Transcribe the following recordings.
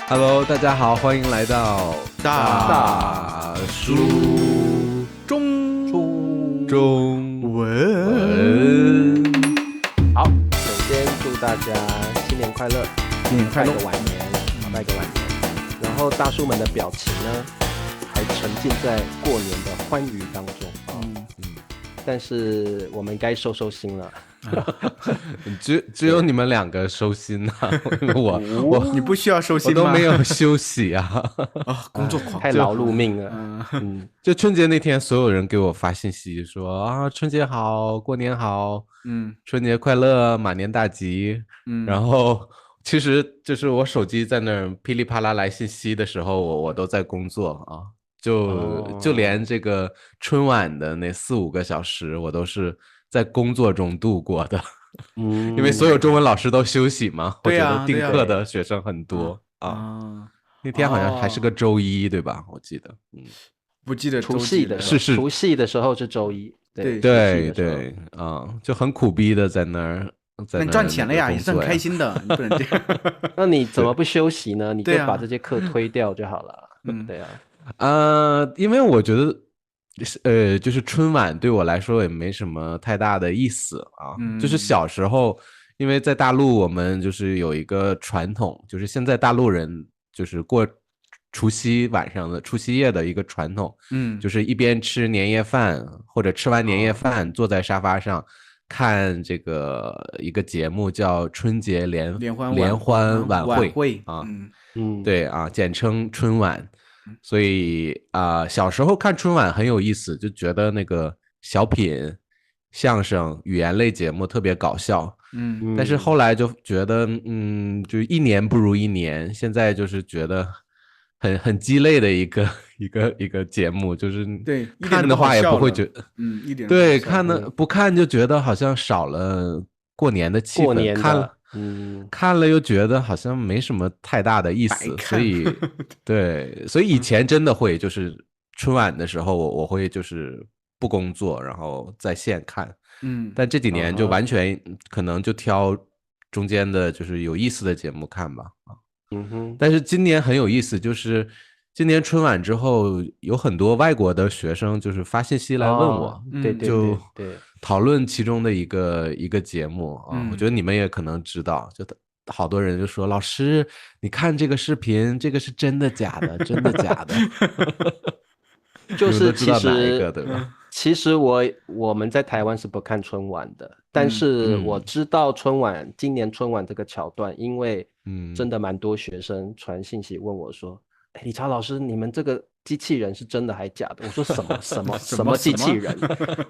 Hello，大家好，欢迎来到大叔中文。好，首先祝大家新年快乐，新年快乐拜个晚年，拜个晚年。然后大叔们的表情呢，还沉浸在过年的欢愉当中但是我们该收收心了。只有你们两个收心啊，你不需要收我心吗？都没有休息啊。工作狂太劳碌命了。就春节那天，所有人给我发信息说啊，春节好，过年好，春节快乐，马年大吉。然后其实就是我手机在那儿噼里啪啦来信息的时候，我都在工作啊。就连这个春晚的那4-5个小时，我都是在工作中度过的。因为所有中文老师都休息嘛，我觉得订课的学生很多啊。那天好像还是个周一，对吧？我记得，不记得除夕的是除夕的时候是周一，对啊，就很苦逼的在那儿。那你赚钱了呀，也是很开心的，你不能这样。那你怎么不休息呢？你就把这些课推掉就好了。对啊。因为我觉得，就是春晚对我来说也没什么太大的意思啊。就是小时候，因为在大陆我们就是有一个传统，就是现在大陆人就是过除夕晚上的除夕夜的一个传统，就是一边吃年夜饭或者吃完年夜饭，坐在沙发上看这个一个节目叫春节联欢晚会啊。对啊，简称春晚。所以小时候看春晚很有意思，就觉得那个小品、相声、语言类节目特别搞笑。但是后来就觉得，就一年不如一年。现在就是觉得很鸡肋的一个节目，就是对看的话也不会觉得，一点对，不看就觉得好像少了过年的气氛，看了又觉得好像没什么太大的意思，所以所以以前真的会就是春晚的时候我会就是不工作然后在线看，但这几年就完全可能就挑中间的就是有意思的节目看吧。但是今年很有意思，就是今年春晚之后有很多外国的学生就是发信息来问我，就讨论其中的一个节目啊。我觉得你们也可能知道，就好多人就说老师你看这个视频，这个是真的假的，真的假的。就是知道哪一个对吧？其实我们在台湾是不看春晚的，但是我知道今年春晚这个桥段，因为真的蛮多学生传信息问我说，理查老师，你们这个机器人是真的还假的？我说什么机器人？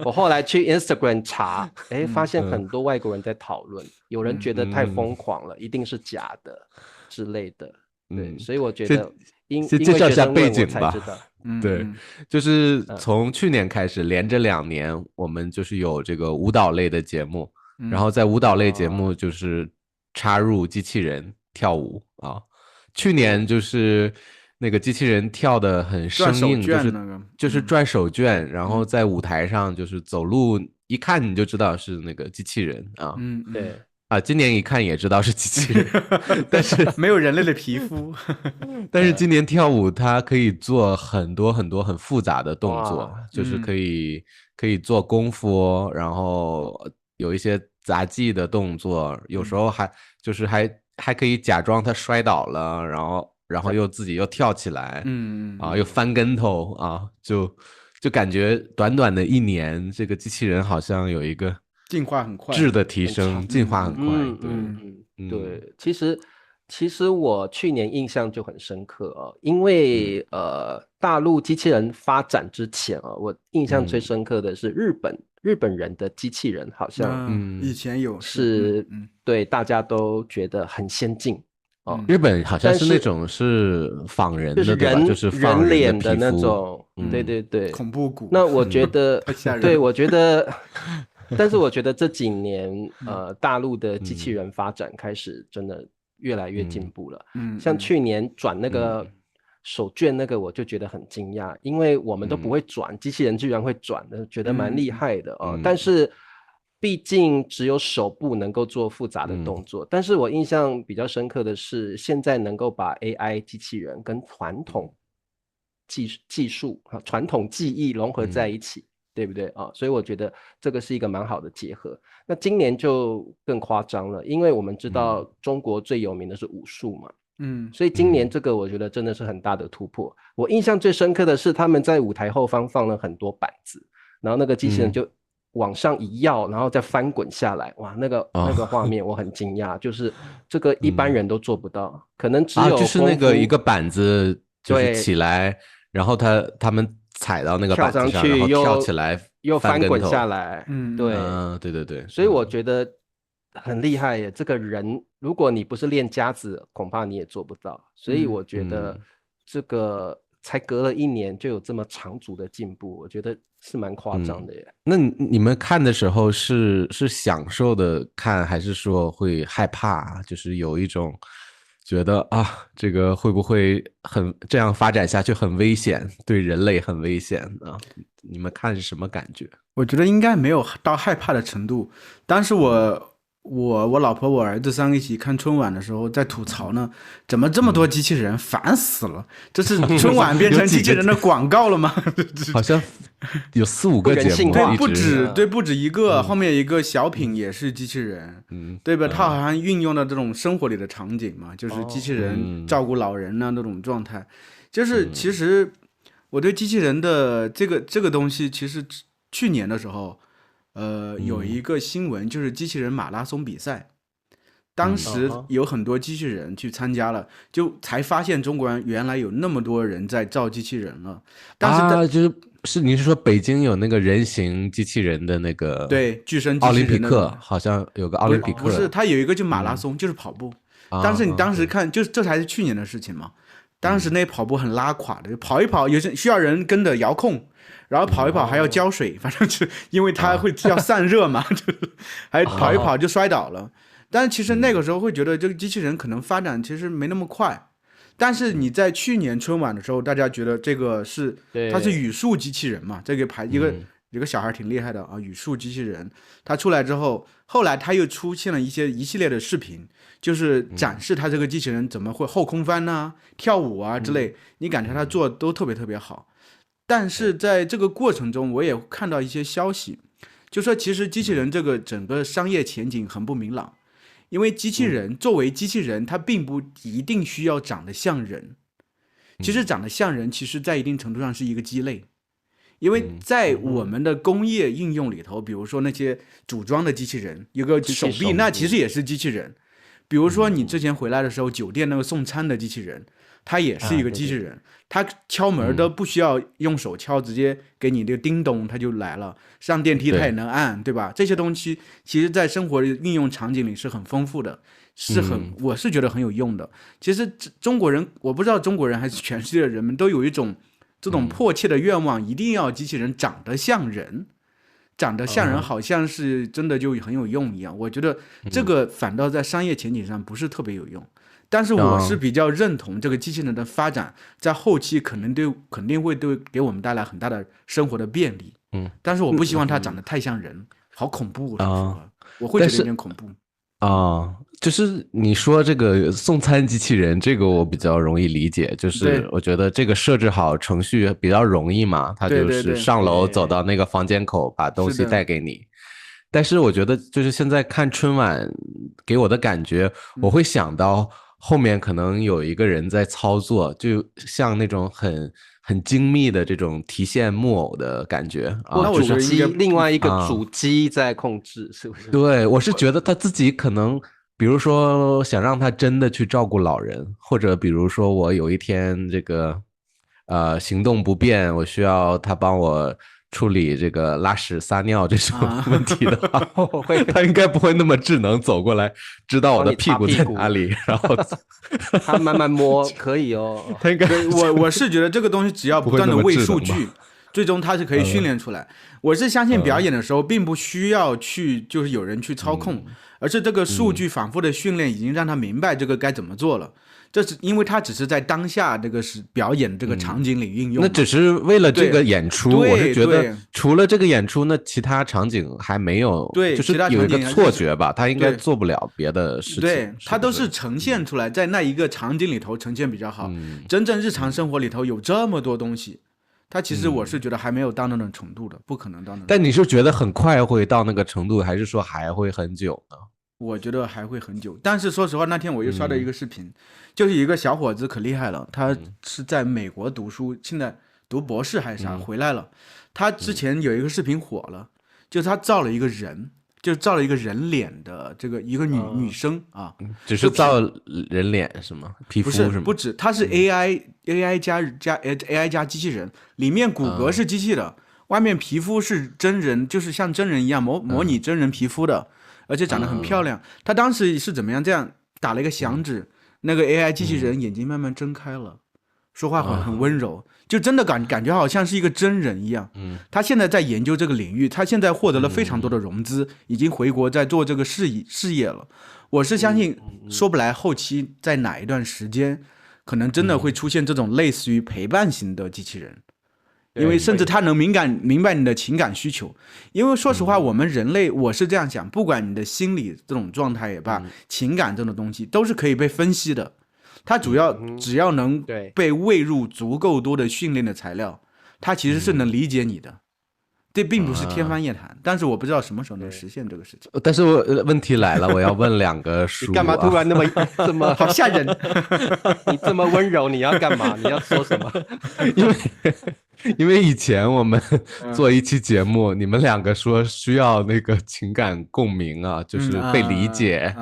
我后来去 Instagram 查，发现很多外国人在讨论，有人觉得太疯狂了，一定是假的之类的。对，所以我觉得先介绍一下背景吧。对，就是嗯从去年开始，连着2年，我们就是有这个舞蹈类的节目，然后在舞蹈类节目就是插入机器人跳舞啊。去年就是那个机器人跳的很生硬，就是转手绢，然后在舞台上就是走路，一看你就知道是那个机器人啊。对。今年一看也知道是机器人，但是没有人类的皮肤。但是今年跳舞它可以做很多很多很复杂的动作，就是可以做功夫，然后有一些杂技的动作，有时候还可以假装他摔倒了，然后又自己又跳起来，又翻跟头啊，就感觉短短的1年，这个机器人好像有一个进化很快，质的提升，进化很快。对，其实我去年印象就很深刻因为大陆机器人发展之前我印象最深刻的是日本人的机器人，好像以前有是对大家都觉得很先进。日本好像是那种是仿人的，对吧？就是仿人脸的那种，对，恐怖谷。那我觉得太吓人了。对，我觉得但是我觉得这几年大陆的机器人发展开始真的越来越进步了。像去年转那个手绢那个，我就觉得很惊讶，因为我们都不会转，机器人居然会转的，觉得蛮厉害的但是毕竟只有手部能够做复杂的动作，但是我印象比较深刻的是，现在能够把 AI 机器人跟传统技术、传统技艺融合在一起，对不对啊？所以我觉得这个是一个蛮好的结合。那今年就更夸张了，因为我们知道中国最有名的是武术嘛，所以今年这个我觉得真的是很大的突破。我印象最深刻的是他们在舞台后方放了很多板子，然后那个机器人就往上一跃，然后再翻滚下来，哇，那个画面我很惊讶，就是这个一般人都做不到，可能只有就是那个一个板子就是起来，然后他们踩到那个板子上，然后跳起来又翻滚下来，对，所以我觉得很厉害耶，这个人如果你不是练家子，恐怕你也做不到，所以我觉得这个才隔了1年就有这么长足的进步，我觉得是蛮夸张的耶。那你们看的时候是享受的看，还是说会害怕？就是有一种觉得啊，这个会不会这样发展下去很危险，对人类很危险啊？你们看是什么感觉？我觉得应该没有到害怕的程度，但是我老婆我儿子3个一起看春晚的时候在吐槽呢，怎么这么多机器人，烦死了！这是春晚变成机器人的广告了吗？好像有4-5个节目，不止一个，后面一个小品也是机器人，对吧？他好像运用了这种生活里的场景嘛，就是机器人照顾老人那种状态，就是其实我对机器人的这个东西，其实去年的时候。有一个新闻就是机器人马拉松比赛，当时有很多机器人去参加了，就才发现中国人原来有那么多人在造机器人了。但是你是说北京有那个人形机器人的那个对巨声机器人奥林匹克，好像有个奥林匹克，不是，它有一个就马拉松，就是跑步。但是你当时看，就是这才是去年的事情嘛。当时那跑步很拉垮的，跑一跑有些需要人跟着遥控。然后跑一跑还要浇水，反正就因为它会要散热嘛，就是还跑一跑就摔倒了。但是其实那个时候会觉得这个机器人可能发展其实没那么快。但是你在去年春晚的时候，大家觉得这个它是语数机器人嘛，这个一个小孩挺厉害的啊，语数机器人。他出来之后，后来他又出现了一系列的视频，就是展示他这个机器人怎么会后空翻啊、跳舞啊之类，你感觉他做的都特别特别好。但是在这个过程中，我也看到一些消息，就说其实机器人这个整个商业前景很不明朗，因为机器人作为机器人，它并不一定需要长得像人。其实长得像人，其实在一定程度上是一个鸡肋，因为在我们的工业应用里头，比如说那些组装的机器人，有个手臂，那其实也是机器人。比如说你之前回来的时候，酒店那个送餐的机器人。它也是一个机器人，它敲门都不需要用手敲，直接给你这个叮咚，它就来了。上电梯它也能按，对吧？这些东西其实在生活的应用场景里是很丰富的，我是觉得很有用的。其实中国人，我不知道中国人还是全世界的人们都有一种这种迫切的愿望，一定要机器人长得像人，长得像人好像是真的就很有用一样。我觉得这个反倒在商业前景上不是特别有用。但是我是比较认同这个机器人的发展，在后期肯定会给我们带来很大的生活的便利。但是我不希望它长得太像人，好恐怖我会觉得有点恐怖。就是你说这个送餐机器人，这个我比较容易理解，就是我觉得这个设置好程序比较容易嘛，它就是上楼走到那个房间口把东西带给你。但是我觉得就是现在看春晚给我的感觉，我会想到后面可能有一个人在操作，就像那种很精密的这种提线木偶的感觉啊，那我觉得另外一个主机在控制，是不是？对，我是觉得他自己可能，比如说想让他真的去照顾老人，或者比如说我有一天这个行动不便，我需要他帮我处理这个拉屎撒尿这种问题的话，他应该不会那么智能走过来，知道我的屁股在哪里，然后他慢慢摸可以哦。他应该我是觉得这个东西只要不断的喂数据，最终它是可以训练出来。我是相信表演的时候并不需要就是有人去操控，而是这个数据反复的训练已经让他明白这个该怎么做了。这是因为它只是在当下这个是表演这个场景里运用，那只是为了这个演出。我是觉得除了这个演出，那其他场景还没有，对，就是有一个错觉吧，他应该做不了别的事情。对，他都是呈现出来，在那一个场景里头呈现比较好。真正日常生活里头有这么多东西，他其实我是觉得还没有到那种程度的，不可能到那种程度。但你是觉得很快会到那个程度，还是说还会很久呢？我觉得还会很久，但是说实话，那天我又刷到一个视频，就是一个小伙子可厉害了，他是在美国读书，现在读博士还是啥，回来了。他之前有一个视频火了，就是他造了一个人，就是造了一个人脸的这个一个女生啊，只是造人脸是吗？皮肤是吗？不止，它是 AI 加机器人，里面骨骼是机器的，外面皮肤是真人，就是像真人一样模拟真人皮肤的。而且长得很漂亮，他当时是怎么样？这样打了一个响指，那个 AI 机器人眼睛慢慢睁开了，说话很温柔，就真的感觉好像是一个真人一样。他现在在研究这个领域，他现在获得了非常多的融资，已经回国在做这个事业了。我是相信，说不来后期在哪一段时间，可能真的会出现这种类似于陪伴型的机器人。因为甚至他能明白你的情感需求，因为说实话，我们人类我是这样想，不管你的心理这种状态也罢，情感这种东西都是可以被分析的。它只要能被喂入足够多的训练的材料，它其实是能理解你的。这并不是天方夜谭，但是我不知道什么时候能实现这个事情。但是问题来了，我要问两个书，你干嘛突然这么好吓人？你这么温柔，你要干嘛？你要说什么？因为以前我们做一期节目，你们两个说需要那个情感共鸣啊，就是被理解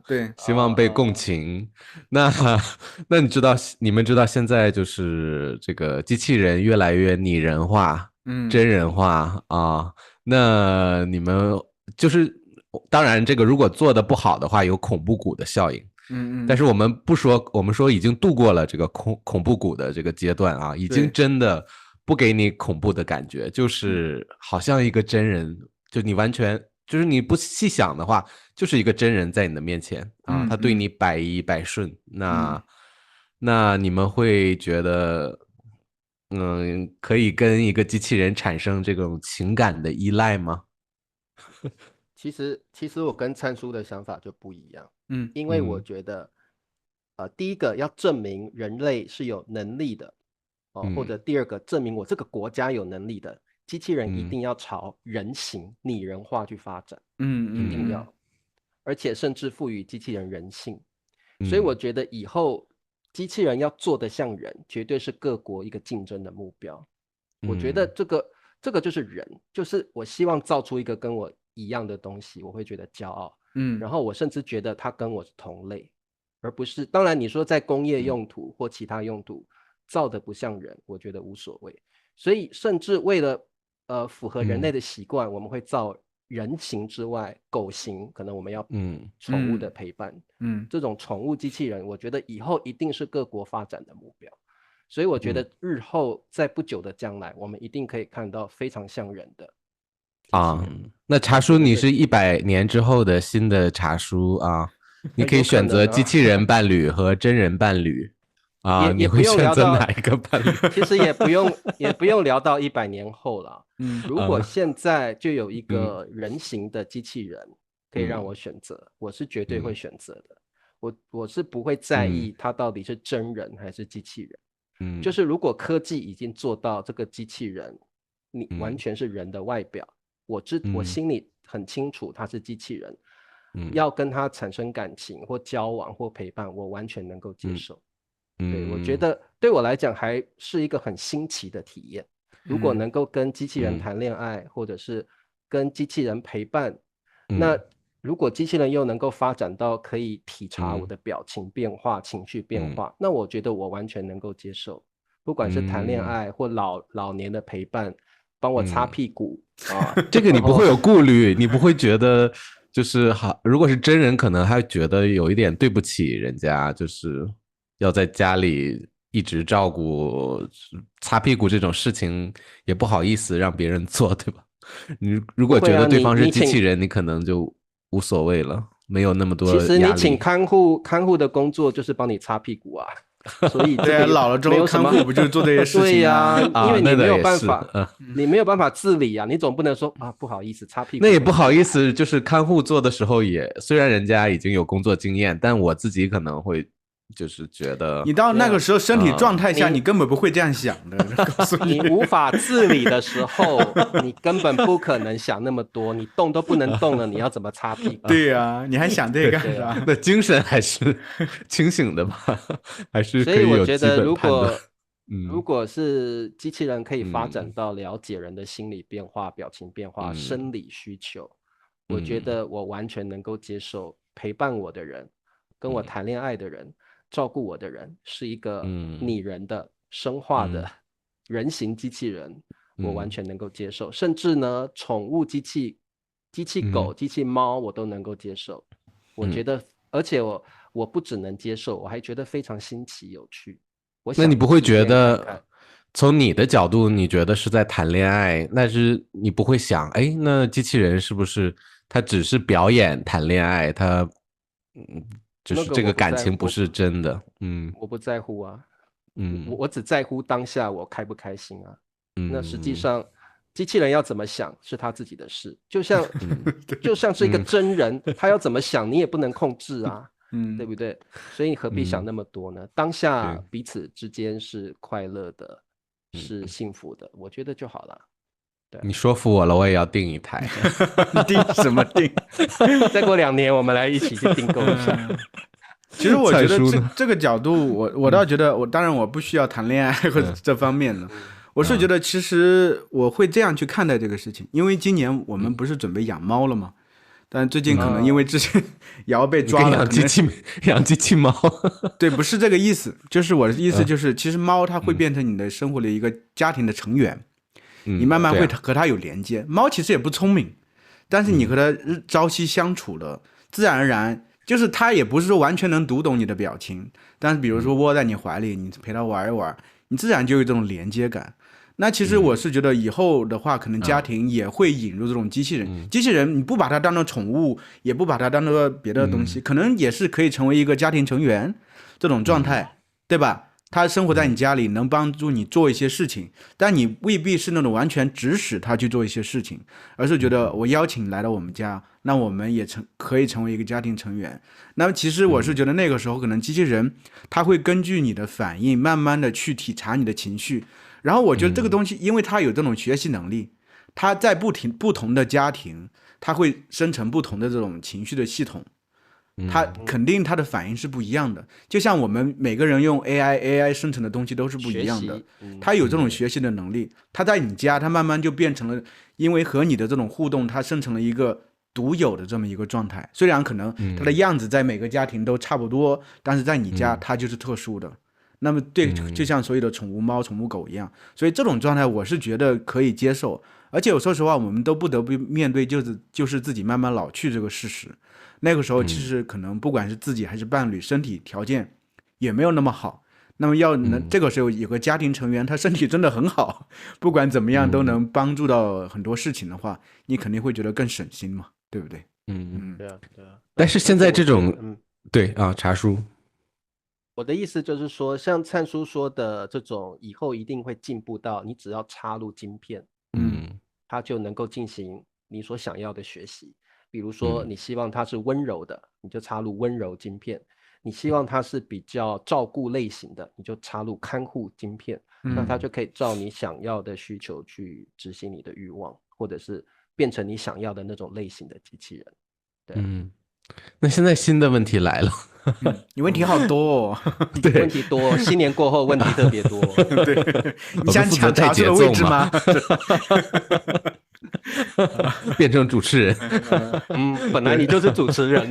对，希望被共情。那你们知道现在就是这个机器人越来越拟人化，真人化啊。那你们就是当然这个如果做的不好的话，有恐怖谷的效应。但是我们不说，我们说已经度过了这个恐怖谷的这个阶段啊，已经真的不给你恐怖的感觉，就是好像一个真人，就你完全就是你不细想的话，就是一个真人在你的面前啊，他对你百依百顺。那你们会觉得，可以跟一个机器人产生这种情感的依赖吗？其实我跟灿叔的想法就不一样，因为我觉得，第一个要证明人类是有能力的，或者第二个证明我这个国家有能力的，机器人一定要朝人形拟人化去发展，一定要，而且甚至赋予机器人人性，所以我觉得以后机器人要做得像人，绝对是各国一个竞争的目标。我觉得这个就是人，就是我希望造出一个跟我一样的东西，我会觉得骄傲。然后我甚至觉得它跟我是同类，而不是，当然你说在工业用途或其他用途造的不像人，我觉得无所谓。所以甚至为了符合人类的习惯，我们会造人形之外，狗形可能我们要宠物的陪伴。这种宠物机器人，我觉得以后一定是各国发展的目标。所以我觉得日后在不久的将来，我们一定可以看到非常像人的那茶叔你是100年之后的新的茶叔啊，你可以选择机器人伴侣和真人伴侣啊，你会选择哪一个伴侣？其实也不用聊到100年后了。如果现在就有一个人形的机器人可以让我选择，我是绝对会选择的。我是不会在意它到底是真人还是机器人。就是如果科技已经做到这个机器人，你完全是人的外表，我心里很清楚它是机器人，要跟它产生感情或交往或陪伴，我完全能够接受。对，我觉得对我来讲还是一个很新奇的体验。如果能够跟机器人谈恋爱，或者是跟机器人陪伴，那如果机器人又能够发展到可以体察我的表情变化、情绪变化，那我觉得我完全能够接受。不管是谈恋爱或老年的陪伴，帮我擦屁股这个你不会有顾虑，你不会觉得就是好，如果是真人可能还觉得有一点对不起人家，就是要在家里一直照顾擦屁股这种事情也不好意思让别人做，对吧？你如果觉得对方是机器人，你可能就无所谓了。没有那么多压力。其实你请看护的工作就是帮你擦屁股啊。所以对啊，老了之后看护不就做这些事情对呀，因为你没有办法，你没有办法自理啊，你总不能说啊不好意思擦屁股。那也不好意思，就是看护做的时候也，虽然人家已经有工作经验，但我自己可能会就是觉得，你到那个时候身体状态下，你根本不会这样想的。告诉你无法自理的时候，你根本不可能想那么多，你动都不能动了，你要怎么擦屁股？对呀，你还想这个干啥？那精神还是清醒的吧，还是可以有所以我觉得，如果是机器人可以发展到了解人的心理变化、表情变化、生理需求，我觉得我完全能够接受陪伴我的人、跟我谈恋爱的人、照顾我的人是一个拟人的、生化的人形机器人，我完全能够接受。甚至呢，宠物机器狗、机器猫，我都能够接受。我觉得，而且我不只能接受，我还觉得非常新奇有趣。那你不会觉得，从你的角度，你觉得是在谈恋爱，但是你不会想，哎，那机器人是不是他只是表演谈恋爱，他就是这个感情不是真的？我不在乎啊，我只在乎当下我开不开心啊。那实际上，机器人要怎么想是他自己的事，就像是一个真人，他要怎么想你也不能控制啊。对不对？所以你何必想那么多呢？当下彼此之间是快乐的，是幸福的，我觉得就好了。对，你说服我了，我也要订一台。订什么订？再过2年我们来一起去订购一下。其实我觉得这个角度，我倒觉得当然我不需要谈恋爱或者这方面的。我是觉得其实我会这样去看待这个事情，因为今年我们不是准备养猫了吗？但最近可能因为之前瑶被抓了，养机器猫，对，不是这个意思，就是我的意思就是，其实猫它会变成你的生活的一个家庭的成员，你慢慢会和它有连接。猫其实也不聪明，但是你和它朝夕相处了，自然而然就是它也不是说完全能读懂你的表情，但是比如说窝在你怀里，你陪它玩一玩，你自然就有这种连接感。那其实我是觉得以后的话，可能家庭也会引入这种机器人。机器人你不把它当做宠物，也不把它当做别的东西，可能也是可以成为一个家庭成员这种状态，对吧？它生活在你家里，能帮助你做一些事情，但你未必是那种完全指使它去做一些事情，而是觉得我邀请来到我们家，那我们也可以成为一个家庭成员。那么其实我是觉得那个时候可能机器人它会根据你的反应，慢慢的去体察你的情绪。然后我觉得这个东西，因为它有这种学习能力，它在不同的家庭，它会生成不同的这种情绪的系统，它肯定它的反应是不一样的。就像我们每个人用 AI 生成的东西都是不一样的，它有这种学习的能力。它在你家，它慢慢就变成了，因为和你的这种互动，它生成了一个独有的这么一个状态。虽然可能它的样子在每个家庭都差不多，但是在你家它就是特殊的。那么对，就像所有的宠物猫、宠物狗一样，所以这种状态我是觉得可以接受，而且说实话，我们都不得不面对就是自己慢慢老去这个事实。那个时候其实可能不管是自己还是伴侣，身体条件也没有那么好。那么这个时候有个家庭成员，他身体真的很好，不管怎么样都能帮助到很多事情的话，你肯定会觉得更省心嘛，对不对？对啊，对啊。但是现在这种，对啊，茶叔。我的意思就是说，像灿叔说的这种，以后一定会进步到你只要插入晶片，它就能够进行你所想要的学习。比如说，你希望它是温柔的，你就插入温柔晶片；你希望它是比较照顾类型的，你就插入看护晶片。那它就可以照你想要的需求去执行你的欲望，或者是变成你想要的那种类型的机器人。对，那现在新的问题来了。你问题好多哦，对，问题多，新年过后问题特别多。对，你想抢茶叔的位置吗？变成主持人。本来你就是主持人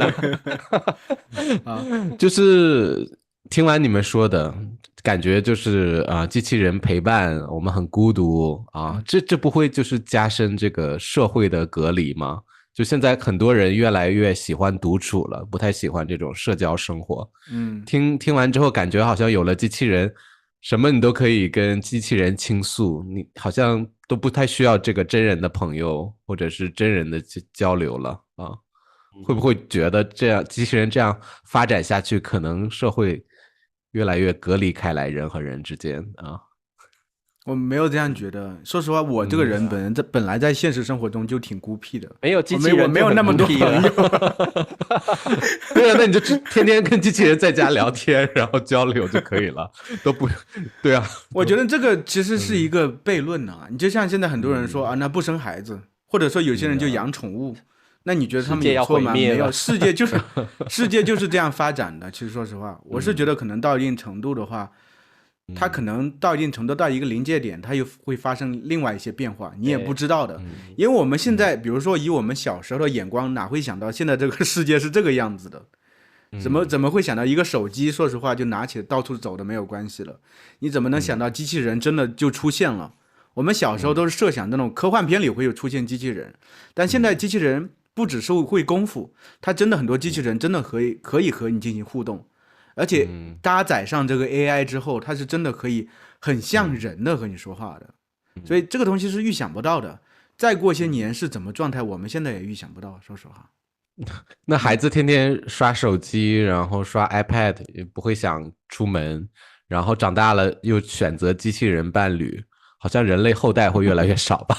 就是听完你们说的感觉，就是机器人陪伴我们很孤独啊，这不会就是加深这个社会的隔离吗？就现在很多人越来越喜欢独处了，不太喜欢这种社交生活。听完之后感觉好像有了机器人，什么你都可以跟机器人倾诉，你好像都不太需要这个真人的朋友或者是真人的交流了啊。会不会觉得这样机器人这样发展下去，可能社会越来越隔离开来，人和人之间啊？我没有这样觉得。说实话，我这个人本来在现实生活中就挺孤僻的，没有机器人，我没有那么多朋友。对啊，那你就天天跟机器人在家聊天，然后交流就可以了，都不对啊。我觉得这个其实是一个悖论啊。你就像现在很多人说啊，那不生孩子，或者说有些人就养宠物，那你觉得他们有错吗？没有，世界就是这样发展的。其实说实话，我是觉得可能到一定程度的话。它可能到一定程度到一个临界点，它又会发生另外一些变化，你也不知道的。因为我们现在，比如说以我们小时候的眼光，哪会想到现在这个世界是这个样子的？怎么会想到一个手机？说实话，就拿起到处走的没有关系了。你怎么能想到机器人真的就出现了？我们小时候都是设想那种科幻片里会有出现机器人，但现在机器人不只是会功夫，它真的很多机器人真的可以和你进行互动。而且搭载上这个 AI 之后，它是真的可以很像人的和你说话的，所以这个东西是预想不到的。再过些年是怎么状态，我们现在也预想不到。说实话，那孩子天天刷手机，然后刷 iPad， 也不会想出门，然后长大了又选择机器人伴侣，好像人类后代会越来越少吧？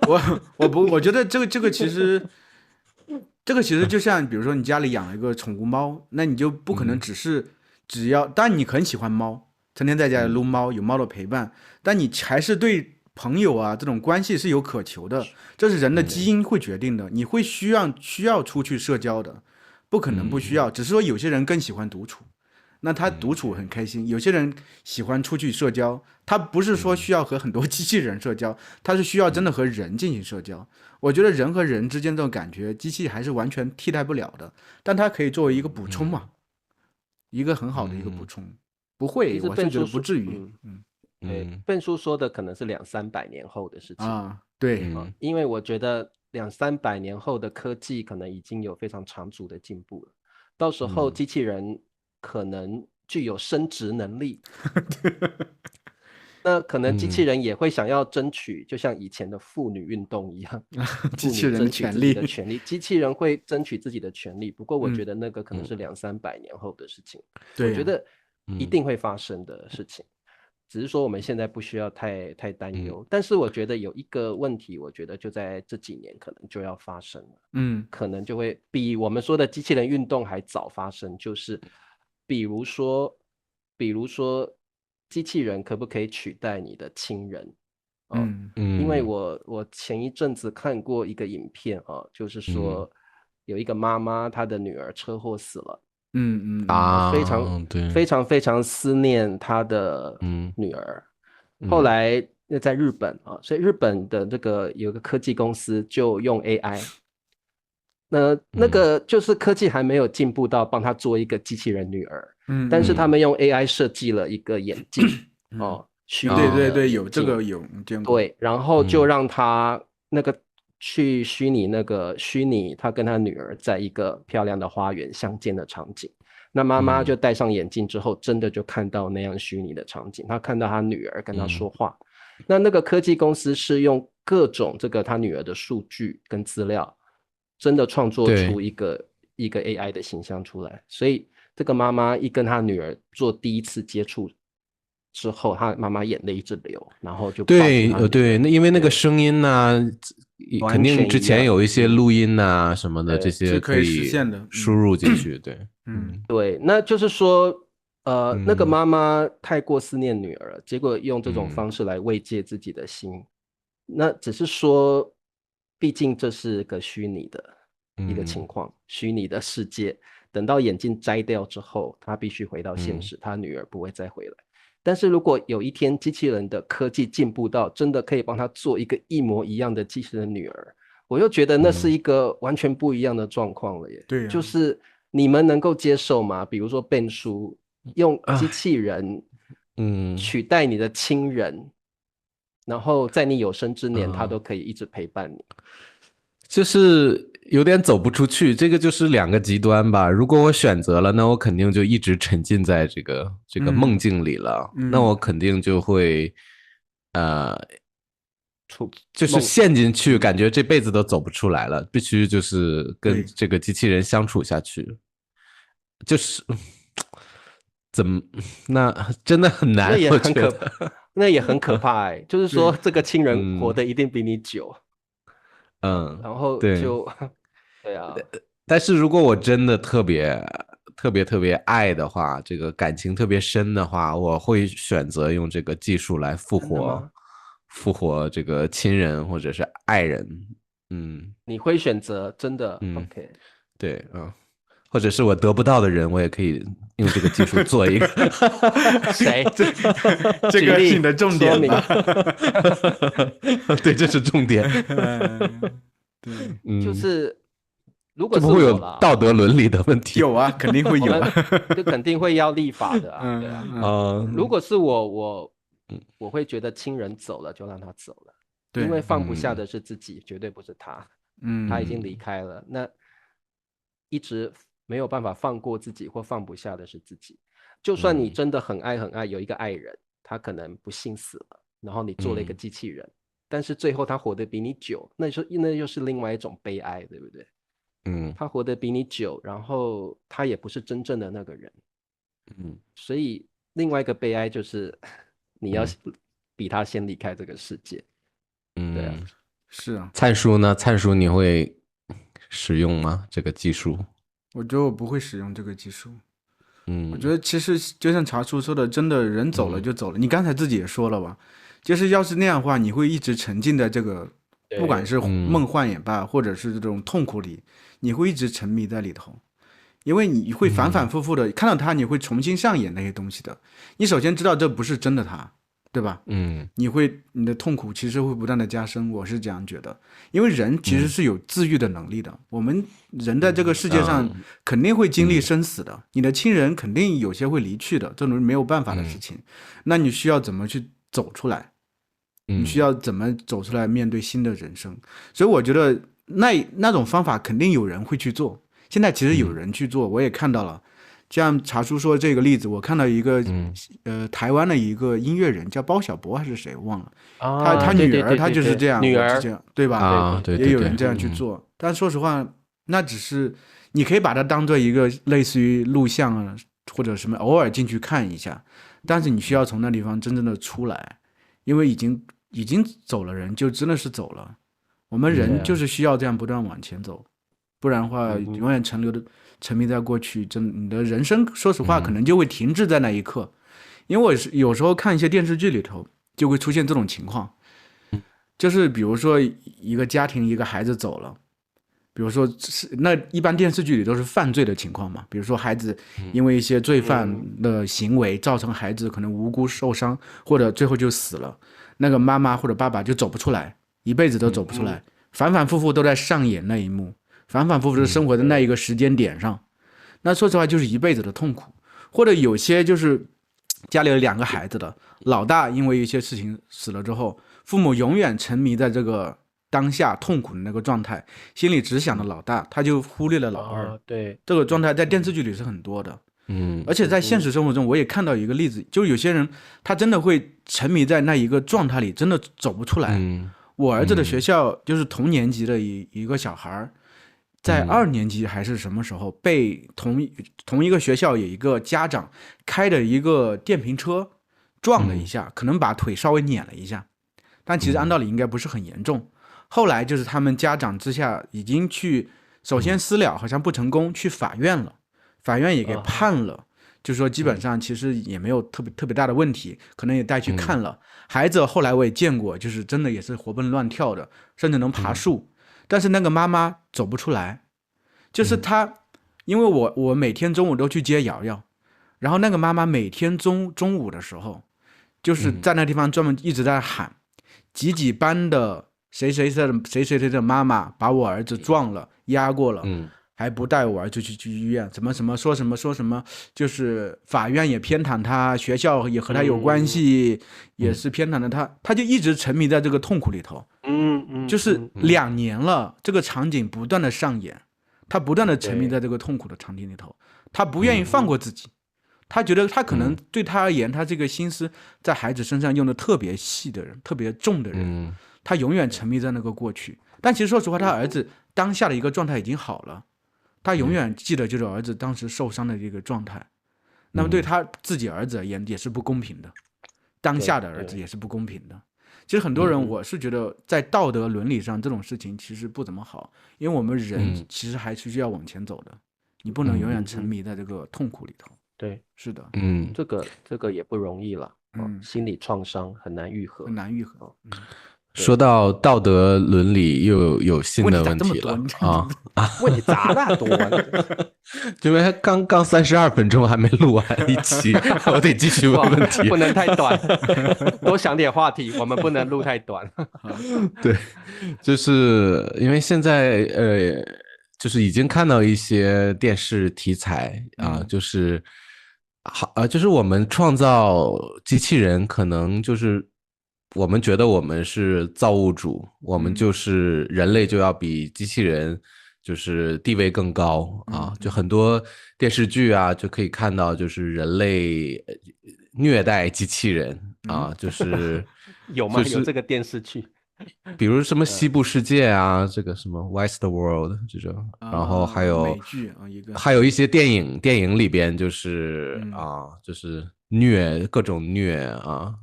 我觉得这个其实。这个其实就像，比如说你家里养了一个宠物猫，那你就不可能只要，当然你很喜欢猫，成天在家里撸猫，有猫的陪伴，但你还是对朋友啊这种关系是有渴求的，这是人的基因会决定的，你会需要出去社交的，不可能不需要，只是说有些人更喜欢独处，那他独处很开心，有些人喜欢出去社交，他不是说需要和很多机器人社交，他是需要真的和人进行社交。我觉得人和人之间这种感觉，机器还是完全替代不了的，但它可以作为一个补充嘛，一个很好的一个补充。不会，我是觉得不至于。对，笨叔说的可能是200-300年后的事情啊，对，因为我觉得200-300年后的科技可能已经有非常长足的进步了，到时候机器人可能具有生殖能力。那可能机器人也会想要争取，就像以前的妇女运动一样，机器人的权利，机器人会争取自己的权利。不过我觉得那个可能是200-300年后的事情，我觉得一定会发生的事情，只是说我们现在不需要太担忧。但是我觉得有一个问题，我觉得就在这几年可能就要发生了，可能就会比我们说的机器人运动还早发生，就是比如说。机器人可不可以取代你的亲人？因为我前一阵子看过一个影片就是说有一个妈妈，她的女儿车祸死了，非常非常思念她的女儿。后来在日本所以日本的这个有个科技公司就用 AI。那个就是科技还没有进步到帮他做一个机器人女儿，但是他们用 AI 设计了一个眼镜对，有这个有见过，对，然后就让他那个去虚拟他跟他女儿在一个漂亮的花园相见的场景。那妈妈就戴上眼镜之后，真的就看到那样虚拟的场景，她看到她女儿跟她说话。那个科技公司是用各种这个她女儿的数据跟资料。真的创作出一个 AI 的形象出来，所以这个妈妈一跟她女儿做第一次接触之后，她妈妈眼泪一直流，然后就对，那因为那个声音呢，肯定之前有一些录音啊什么的，这些可以实现的，输入进去，对，对，那就是说，那个妈妈太过思念女儿了，结果用这种方式来慰藉自己的心，那只是说。毕竟这是个虚拟的一个情况，虚拟的世界，等到眼镜摘掉之后，他必须回到现实，他女儿不会再回来。但是如果有一天机器人的科技进步到真的可以帮他做一个一模一样的机器人女儿，我又觉得那是一个完全不一样的状况了耶。对，就是你们能够接受吗？比如说Ben叔用机器人取代你的亲人。然后在你有生之年，他都可以一直陪伴你，就是有点走不出去。这个就是两个极端吧。如果我选择了，那我肯定就一直沉浸在这个梦境里了。那我肯定就会就是陷进去，感觉这辈子都走不出来了，必须就是跟这个机器人相处下去，就是怎么那真的很难，那也很可怕哎，就是说这个亲人活得一定比你久，然后就对啊。但是如果我真的特别爱的话，这个感情特别深的话，我会选择用这个技术来复活这个亲人或者是爱人。你会选择真的？OK，对，或者是我得不到的人，我也可以用这个技术做一个。谁？这个是你的重点吧？对，这是重点。对，就是如果这不会有道德伦理的问题？有啊，肯定会有啊，就肯定会要立法的啊。对啊，如果是我会觉得亲人走了就让他走了，因为放不下的是自己，绝对不是他。他已经离开了，那一直没有办法放过自己或放不下的是自己。就算你真的很爱很爱，有一个爱人，他可能不幸死了，然后你做了一个机器人，但是最后他活得比你久，那又是另外一种悲哀，对不对？他活得比你久，然后他也不是真正的那个人，所以另外一个悲哀就是你要比他先离开这个世界。对啊，是啊。灿叔呢？灿叔你会使用吗？这个技术？我觉得我不会使用这个技术。我觉得其实就像茶叔说的，真的人走了就走了。你刚才自己也说了吧，就是要是那样的话，你会一直沉浸在这个，不管是梦幻也罢，或者是这种痛苦里，你会一直沉迷在里头，因为你会反反复复的看到他，你会重新上演那些东西的。你首先知道这不是真的他，对吧？你的痛苦其实会不断的加深，我是这样觉得。因为人其实是有自愈的能力的，我们人在这个世界上肯定会经历生死的，你的亲人肯定有些会离去的，这种没有办法的事情。那你需要怎么去走出来？你需要怎么走出来面对新的人生？所以我觉得那种方法肯定有人会去做，现在其实有人去做，我也看到了。像茶叔说这个例子，我看到一个台湾的一个音乐人叫包小柏还是谁忘了，他女儿她就是这样，女儿对吧？对，也有人这样去做，但说实话，那只是你可以把它当做一个类似于录像啊或者什么，偶尔进去看一下，但是你需要从那地方真正的出来，因为已经走了人就真的是走了，我们人就是需要这样不断往前走，不然的话永远沉迷在过去，你的人生说实话可能就会停滞在那一刻。因为我有时候看一些电视剧里头就会出现这种情况，就是比如说一个家庭一个孩子走了，比如说那一般电视剧里都是犯罪的情况嘛，比如说孩子因为一些罪犯的行为造成孩子可能无辜受伤，或者最后就死了，那个妈妈或者爸爸就走不出来，一辈子都走不出来，反反复复都在上演那一幕，反反复复的生活在那一个时间点上，那说实话就是一辈子的痛苦。或者有些就是家里有2个孩子的，老大因为一些事情死了之后，父母永远沉迷在这个当下痛苦的那个状态，心里只想着老大，他就忽略了老二。对，这个状态在电视剧里是很多的。而且在现实生活中我也看到一个例子，就是有些人他真的会沉迷在那一个状态里，真的走不出来。我儿子的学校就是同年级的一个小孩，在2年级还是什么时候被同一个学校有一个家长开的一个电瓶车撞了一下，可能把腿稍微碾了一下，但其实按道理应该不是很严重。后来就是他们家长之下已经去首先私了，好像不成功，去法院了，法院也给判了，就是说基本上其实也没有特别大的问题，可能也带去看了。孩子后来我也见过，就是真的也是活蹦乱跳的，甚至能爬树。但是那个妈妈走不出来，就是她，因为我每天中午都去接瑶瑶，然后那个妈妈每天中午的时候，就是在那地方专门一直在喊，几班的谁的妈妈把我儿子撞了，压过了，还不带我儿子去医院，什么说什么，就是法院也偏袒他，学校也和他有关系，也是偏袒了他，他就一直沉迷在这个痛苦里头。就是2年了，这个场景不断的上演，他不断的沉迷在这个痛苦的场景里头，他不愿意放过自己，他觉得他可能对他而言，他这个心思在孩子身上用的特别细的人，特别重的人，他永远沉迷在那个过去。但其实说实话，他儿子当下的一个状态已经好了，他永远记得就是儿子当时受伤的这个状态。那么对他自己儿子而言也是不公平的，当下的儿子也是不公平的。其实很多人，我是觉得在道德伦理上这种事情其实不怎么好，因为我们人其实还是需要往前走的，你不能永远沉迷在这个痛苦里头。对，是的，这个也不容易了，心理创伤很难愈合，很难愈合。说到道德伦理，又有新的问题了问题咋那多？因为刚32分钟还没录完一期，我得继续问问题，不能太短，多想点话题，我们不能录太短。对，就是因为现在就是已经看到一些电视题材啊，就是就是我们创造机器人，可能就是我们觉得我们是造物主，我们就是人类就要比机器人就是地位更高啊，就很多电视剧啊就可以看到，就是人类虐待机器人啊，就是有吗？有这个电视剧？比如什么西部世界啊，这个什么 Westworld 这种，然后还有美剧啊，还有一些电影里边就是就是各种虐啊，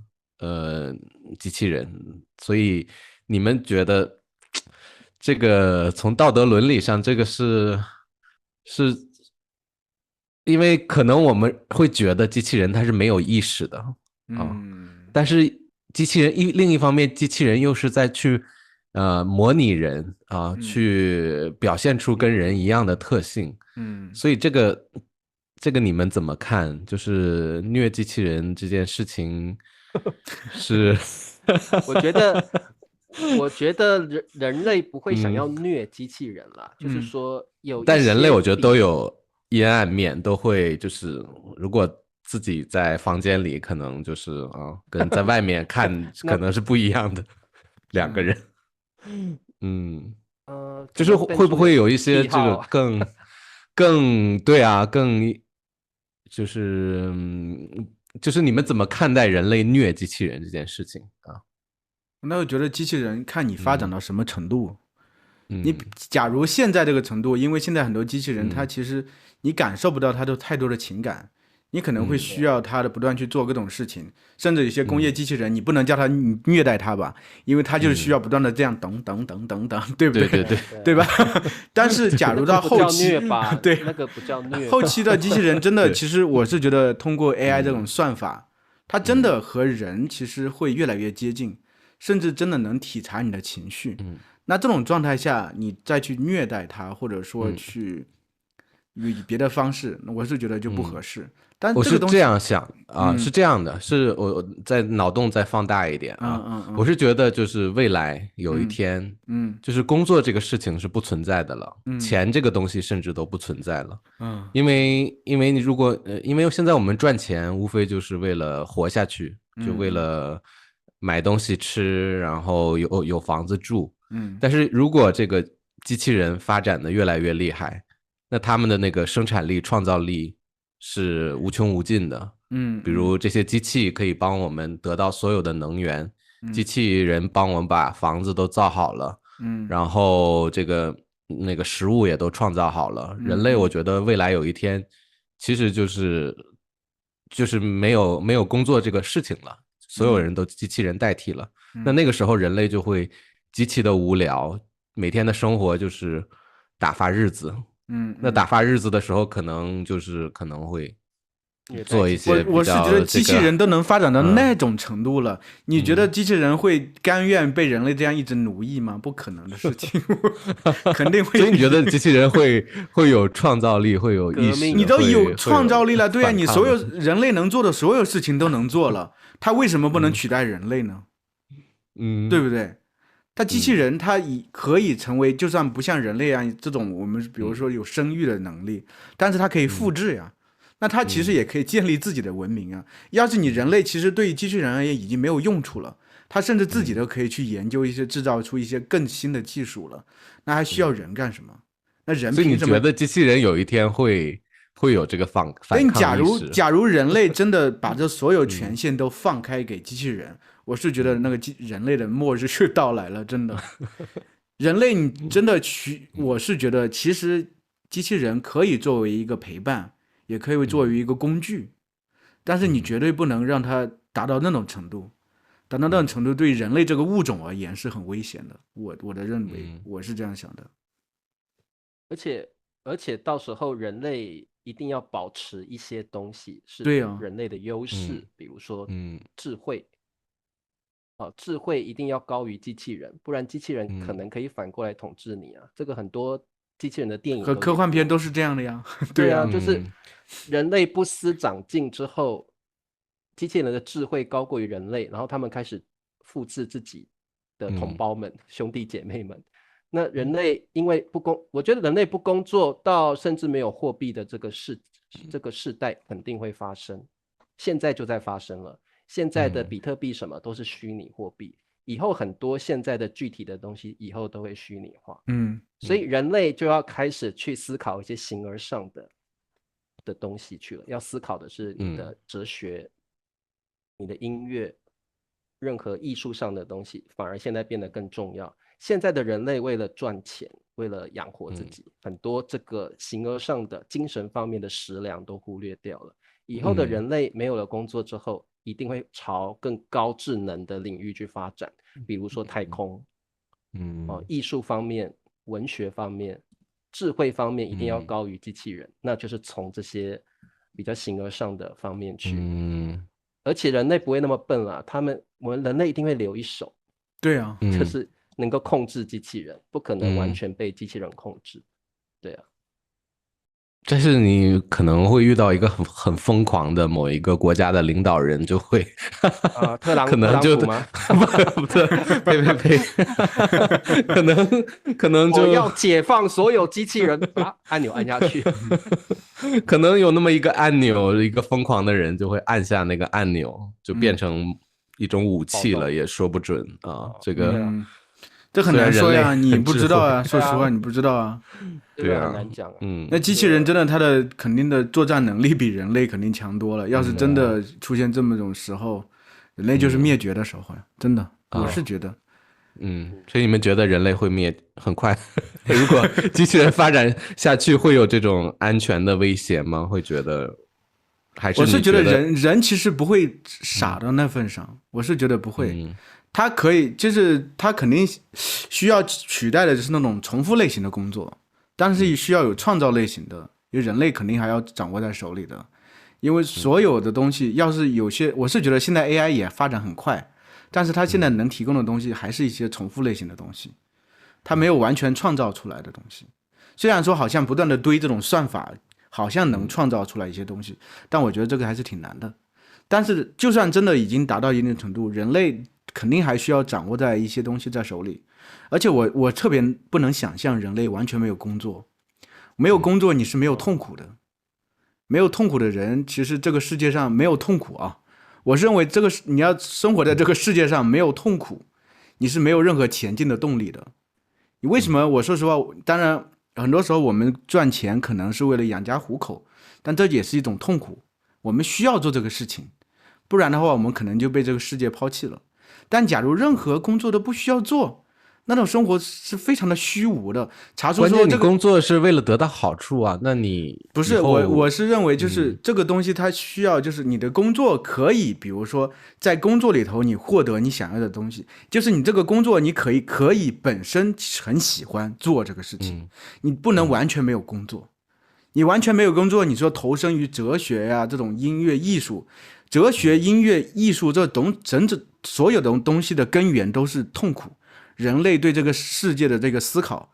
机器人。所以你们觉得这个从道德伦理上，这个是因为可能我们会觉得机器人它是没有意识的啊，但是机器人另一方面，机器人又是在去模拟人啊，去表现出跟人一样的特性，所以这个你们怎么看？就是虐机器人这件事情是我觉得人类不会想要虐机器人啦，就是说但人类我觉得都有阴暗面，都会就是如果自己在房间里，可能就是跟在外面看可能是不一样的两个人。就是会不会有一些这个更对啊，更就是你们怎么看待人类虐机器人这件事情啊？那我觉得机器人看你发展到什么程度。你假如现在这个程度，因为现在很多机器人它其实你感受不到它的太多的情感，你可能会需要它的不断去做各种事情，甚至有些工业机器人你不能叫它虐待它吧，因为它就是需要不断的这样等，对不对？对吧？但是假如到后期，对，那个不叫虐，后期的机器人真的，其实我是觉得通过 AI 这种算法，它真的和人其实会越来越接近，甚至真的能体察你的情绪。那这种状态下，你再去虐待它，或者说去以别的方式，我是觉得就不合适。但我是这样想啊，是这样的，是我在脑洞再放大一点啊，我是觉得就是未来有一天，就是工作这个事情是不存在的了，钱这个东西甚至都不存在了，因为你如果因为现在我们赚钱无非就是为了活下去，就为了买东西吃，然后有房子住。但是如果这个机器人发展的越来越厉害，那他们的那个生产力、创造力是无穷无尽的。比如这些机器可以帮我们得到所有的能源，机器人帮我们把房子都造好了，然后那个食物也都创造好了。人类我觉得未来有一天，其实就是没有工作这个事情了，所有人都机器人代替了。那个时候人类就会极其的无聊，每天的生活就是打发日子。那打发日子的时候，可能会做一些我是觉得机器人都能发展到那种程度了，你觉得機器人会甘愿被人类这样一直奴役吗？不可能的事情，肯定会。所以你觉得机器人会有创造力，会有意识？你都有创造力了，对啊，你所有人类能做的所有事情都能做了，它为什么不能取代人类呢？对不对？它机器人它可以成为，就算不像人类啊这种我们比如说有生育的能力，但是它可以复制呀。那它其实也可以建立自己的文明啊。要是你人类其实对于机器人而言已经没有用处了，它甚至自己都可以去研究一些制造出一些更新的技术了，那还需要人干什么？那人凭什么？所以你觉得机器人有一天会会有这个反但抗意识。假如人类真的把这所有权限都放开给机器人，我是觉得那个人类的末日就到来了，真的。人类你真的我是觉得其实机器人可以作为一个陪伴，也可以作为一个工具，但是你绝对不能让它达到那种程度。达到那种程度，对人类这个物种而言是很危险的。我的认为，我是这样想的。而且到时候人类一定要保持一些东西是人类的优势，比如说智慧。智慧一定要高于机器人，不然机器人可能可以反过来统治你啊。这个很多机器人的电影和科幻片都是这样的呀。对啊，就是人类不思长进之后。机器人的智慧高过于人类，然后他们开始复制自己的同胞们、兄弟姐妹们。那人类因为我觉得人类不工作到甚至没有货币的这个世代肯定会发生，现在就在发生了。现在的比特币什么都是虚拟货币，以后很多现在的具体的东西以后都会虚拟化。所以人类就要开始去思考一些形而上的东西去了，要思考的是你的哲学。你的音乐，任何艺术上的东西，反而现在变得更重要。现在的人类为了赚钱，为了养活自己，很多这个形而上的精神方面的食粮都忽略掉了。以后的人类没有了工作之后，一定会朝更高智能的领域去发展，比如说太空，艺术方面、文学方面、智慧方面一定要高于机器人，那就是从这些比较形而上的方面去。而且人类不会那么笨啊，我们人类一定会留一手。对啊，就是能够控制机器人，不可能完全被机器人控制。对啊。但是你可能会遇到一个很疯狂的某一个国家的领导人，就会特朗普吗？不呸，可能就我要解放所有机器人，把按钮按下去。可能有那么一个按钮，一个疯狂的人就会按下那个按钮，就变成一种武器了，也说不准啊。这很难说呀，你不知道啊，说实话你不知道啊。对啊，很难讲啊。那机器人真的它的肯定的作战能力比人类肯定强多了。要是真的出现这么种时候，人类就是灭绝的时候呀，真的，我是觉得。所以你们觉得人类会灭很快？如果机器人发展下去，会有这种安全的威胁吗？会觉得还是？我是觉得人其实不会傻到那份上，我是觉得不会。他可以，就是他肯定需要取代的就是那种重复类型的工作，但是需要有创造类型的，因为人类肯定还要掌握在手里的。因为所有的东西，要是有些，我是觉得现在 AI 也发展很快，但是它现在能提供的东西还是一些重复类型的东西，它没有完全创造出来的东西。虽然说好像不断的堆这种算法，好像能创造出来一些东西，但我觉得这个还是挺难的。但是就算真的已经达到一定程度，人类肯定还需要掌握在一些东西在手里。而且我特别不能想象人类完全没有工作，没有工作你是没有痛苦的，没有痛苦的人，其实这个世界上没有痛苦啊。我认为你要生活在这个世界上没有痛苦，你是没有任何前进的动力的。你为什么？我说实话，当然很多时候我们赚钱可能是为了养家糊口，但这也是一种痛苦，我们需要做这个事情，不然的话我们可能就被这个世界抛弃了。但假如任何工作都不需要做，那种生活是非常的虚无的。查出说你工作是为了得到好处啊，那你不是我是认为就是这个东西它需要，就是你的工作可以，比如说在工作里头你获得你想要的东西，就是你这个工作你可以本身很喜欢做这个事情，你不能完全没有工作。你完全没有工作，你说投身于哲学呀，这种音乐艺术，哲学、音乐、艺术这整所有的东西的根源都是痛苦。人类对这个世界的这个思考，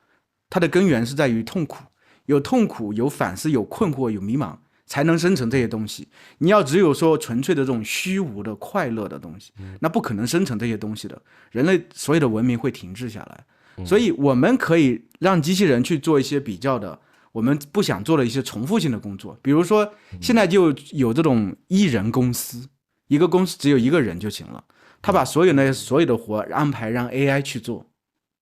它的根源是在于痛苦，有痛苦，有反思，有困惑，有迷茫，才能生成这些东西。你要只有说纯粹的这种虚无的快乐的东西，那不可能生成这些东西的。人类所有的文明会停滞下来。所以我们可以让机器人去做一些比较的我们不想做的一些重复性的工作，比如说现在就有这种一人公司，一个公司只有一个人就行了，他把所有的活安排让 AI 去做，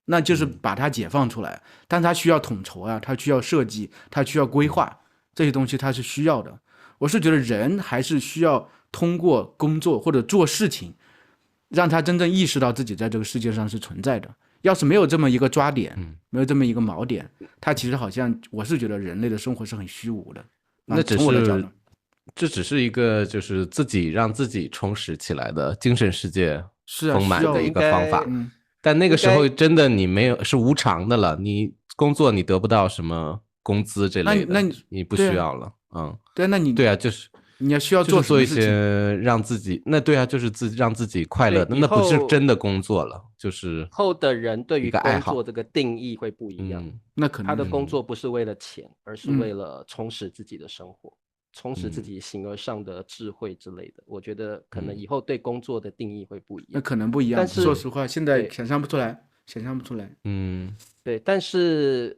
那就是把它解放出来，但他需要统筹啊，他需要设计，他需要规划，这些东西它是需要的。我是觉得人还是需要通过工作或者做事情，让他真正意识到自己在这个世界上是存在的。要是没有这么一个抓点，没有这么一个锚点，他其实好像我是觉得人类的生活是很虚无的。那这只是一个就是自己让自己充实起来的精神世界丰满的一个方法。但那个时候真的你没有是无偿的了，你工作你得不到什么工资这类的，那你不需要了。对，那你对啊，就是你要需要做一些让自己对啊，就是让自己快乐，那不是真的工作了，就是后的人对于工作这个定义会不一样。那可能他的工作不是为了钱，而是为了充实自己的生活，充实自己形而上的智慧之类的。我觉得可能以后对工作的定义会不一样。那可能不一样，但是说实话，现在想象不出来。对，但是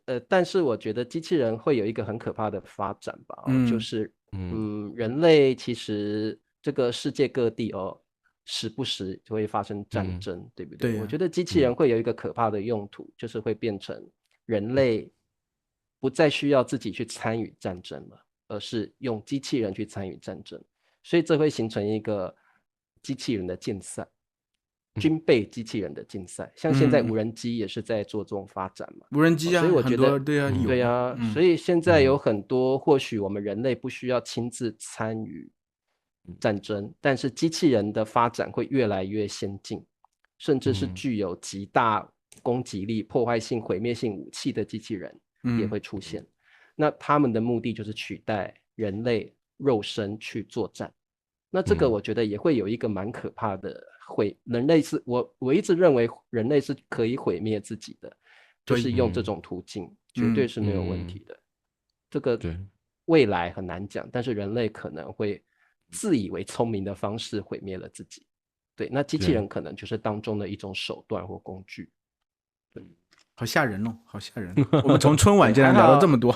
我觉得机器人会有一个很可怕的发展吧，就是人类其实这个世界各地时不时就会发生战争，对不对？对啊，我觉得机器人会有一个可怕的用途，就是会变成人类不再需要自己去参与战争了，而是用机器人去参与战争，所以这会形成一个机器人的竞赛。军备机器人的竞赛，像现在无人机也是在做这种发展嘛。无人机啊，所以我觉得对啊，所以现在有很多或许我们人类不需要亲自参与战争，但是机器人的发展会越来越先进，甚至是具有极大攻击力、破坏性、毁灭性武器的机器人也会出现。那他们的目的就是取代人类肉身去作战。那这个我觉得也会有一个蛮可怕的人类是我一直认为人类是可以毁灭自己的，就是用这种途径，绝对是没有问题的。这个未来很难讲，但是人类可能会自以为聪明的方式毁灭了自己。对，那机器人可能就是当中的一种手段或工具。对。好吓人哦，好吓人！我们从春晚竟然聊到这么多，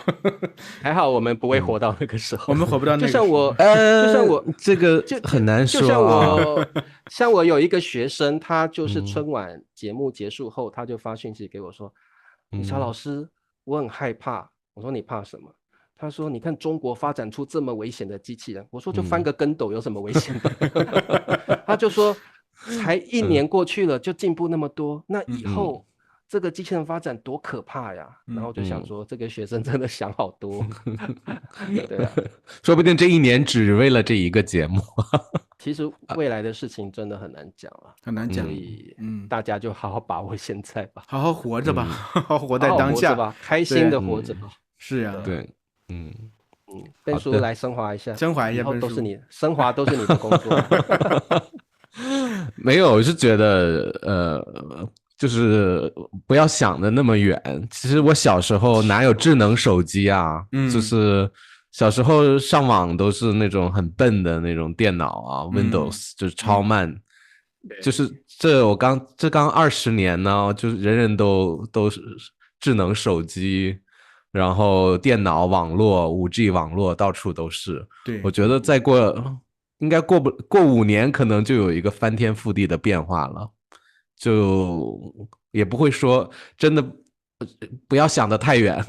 还好我们不会活到那个时候。我们活不到那个时候。就像我这个很难说。就像我有一个学生，他就是春晚节目结束后，他就发讯息给我说：“李超老师，我很害怕。”我说：“你怕什么？”他说：“你看中国发展出这么危险的机器人。”我说：“就翻个跟斗有什么危险的？”他就说：“才1年过去了，就进步那么多，那以后。”这个机器人发展多可怕呀！然后就想说，这个学生真的想好多。对啊，说不定这1年只为了这一个节目。其实未来的事情真的很难讲啊，很难讲。所以大家就好好把握现在吧，好好活着吧，好好活在当下吧，开心的活着吧。是呀，对，Ben叔来升华一下，升华一下，以后都是你升华，都是你的工作。没有，我是觉得就是不要想的那么远。其实我小时候哪有智能手机啊？就是小时候上网都是那种很笨的那种电脑啊，Windows 就是超慢。就是这刚20年呢，就是人人都是智能手机，然后电脑网络、5G 网络到处都是。对，我觉得应该过5年，可能就有一个翻天覆地的变化了。就也不会说真的，不要想得太远。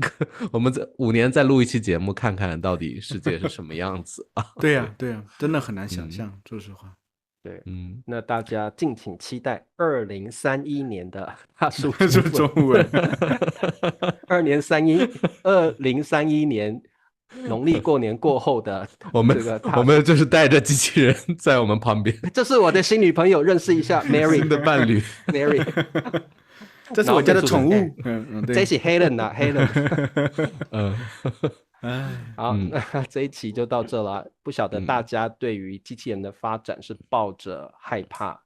我们在5年再录一期节目，看看到底世界是什么样子啊？对呀，真的很难想象，说实话。对，那大家敬请期待2031年的大叔中文。2031年。农历过年过后的我们就是带着机器人在我们旁边。这是我的新女朋友，认识一下 Mary 新的伴侣 Mary。这是我家的宠物。这是 Helen 啊 Helen。好，那这一期就到这了。不晓得大家对于机器人的发展是抱着害怕、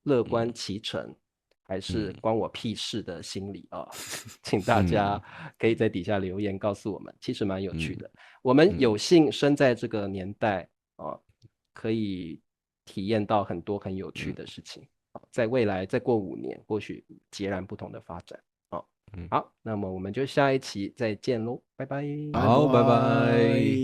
乐观其成，还是关我屁事的心理啊？请大家可以在底下留言告诉我们，其实蛮有趣的。我们有幸生在这个年代可以体验到很多很有趣的事情。在未来再过5年，或许截然不同的发展。好，那么我们就下一期再见喽，拜拜。好，拜拜。